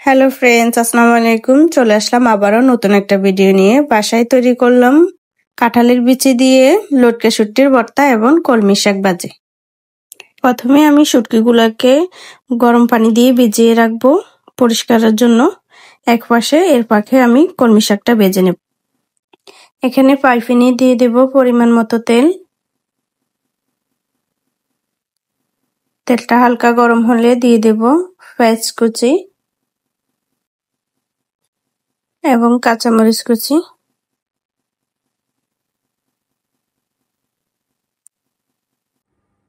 Hello friends, আসসালামু আলাইকুম। চলে আসলাম আবারও নতুন একটা ভিডিও নিয়ে। বাসায় তৈরি করলাম কাঁঠালের বিচি দিয়ে লটকে শুটকির ভর্তা এবং কলমি শাক ভাজি। প্রথমে আমি শুটকিগুলোকে গরম পানি দিয়ে ভিজিয়ে রাখবো পরিষ্কারের জন্য এক পাশে। এর পাশে আমি কলমি শাকটা ভেজে নেব। এখানে পাইপিনি দিয়ে দেব পরিমাণ মতো তেল। তেলটা হালকা গরম হলে দিয়ে দেব পেঁয়াজ কুচি এবং কাঁচামরিচ কুচি।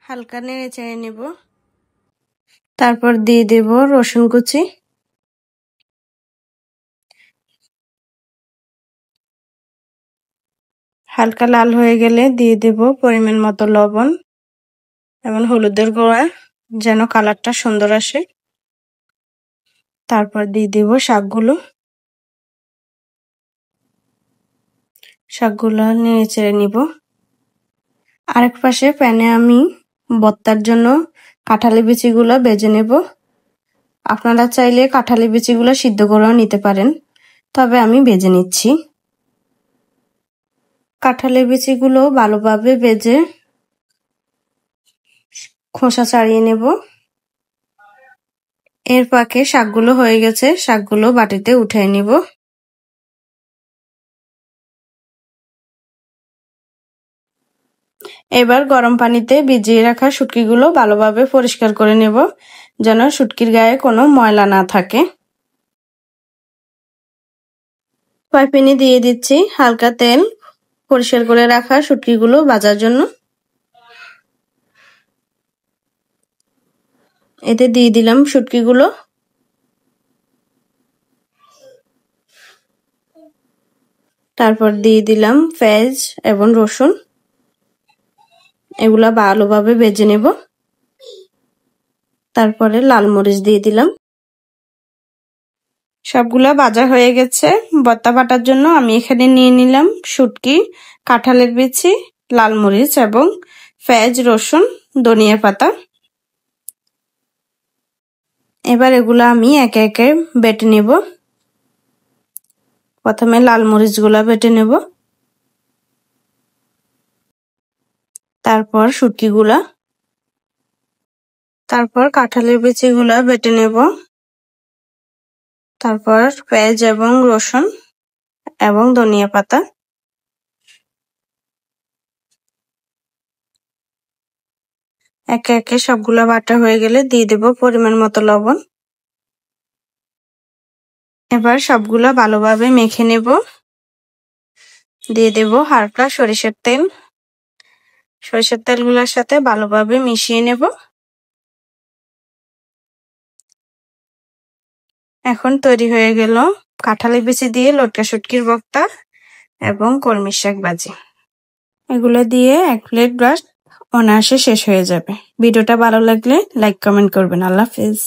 হালকা নেড়ে চেড়ে নেব। তারপর দিয়ে দেব রসুন কুচি, হালকা লাল হয়ে গেলে দিয়ে দেব পরিমাণ মতো লবণ এবং হলুদের গুঁড়া, যেন কালারটা সুন্দর আসে। তারপর দিয়ে দেব শাকগুলো নেড়ে চেড়ে নিব। আরেক পাশে প্যানে আমি ভর্তার জন্য কাঁঠালি বিচিগুলো ভেজে নেব। আপনারা চাইলে কাঁঠালি বিচিগুলো সিদ্ধ করেও নিতে পারেন, তবে আমি ভেজে নিচ্ছি। কাঁঠালি বিচিগুলো ভালোভাবে ভেজে খোসা ছাড়িয়ে নেব। এর ফাঁকে শাকগুলো হয়ে গেছে, শাকগুলো বাটিতে উঠিয়ে নিব। এবার গরম পানিতে ভিজিয়ে রাখা শুটকিগুলো ভালোভাবে পরিষ্কার করে নেব, যেন শুটকির গায়ে কোনো ময়লা না থাকে। পাইপিনি দিয়ে দিচ্ছি হালকা তেল পরিষ্কার করে রাখা শুটকিগুলো ভাজার জন্য। এতে দিয়ে দিলাম শুটকিগুলো। তারপর দিয়ে দিলাম পেঁয়াজ এবং রসুন। এগুলা ভালোভাবে ভেজে নেব। তারপরে লাল মরিচ দিয়ে দিলাম। সবগুলা ভাজা হয়ে গেছে। ভর্তা বাটার জন্য আমি এখানে নিয়ে নিলাম শুটকি, কাঁঠালের বিচি, লাল মরিচ এবং পেঁয়াজ, রসুন, ধনিয়া পাতা। এবার এগুলা আমি একে একে বেটে নেব। প্রথমে লাল মরিচগুলা বেটে নেব, তারপর শুটকিগুলা, তারপর কাঁঠালের বিচিগুলা বেটে নেব, তারপর পেঁয়াজ এবং রসুন এবং ধনিয়া পাতা। একে একে সবগুলা বাটা হয়ে গেলে দিয়ে দেব পরিমাণ মতো লবণ। এবার সবগুলা ভালোভাবে মেখে নেব। দিয়ে দেব হালকা সরিষার তেল। সরিষার তেলগুলোর সাথে ভালোভাবে মিশিয়ে নেব। এখন তৈরি হয়ে গেল কাঁঠালের বিচি দিয়ে লটকা শুটকির ভর্তা এবং কলমি শাক ভাজি। এগুলো দিয়ে এক প্লেট ভাত অনায়াসে শেষ হয়ে যাবে। ভিডিওটা ভালো লাগলে লাইক কমেন্ট করবেন। আল্লাহ হাফেজ।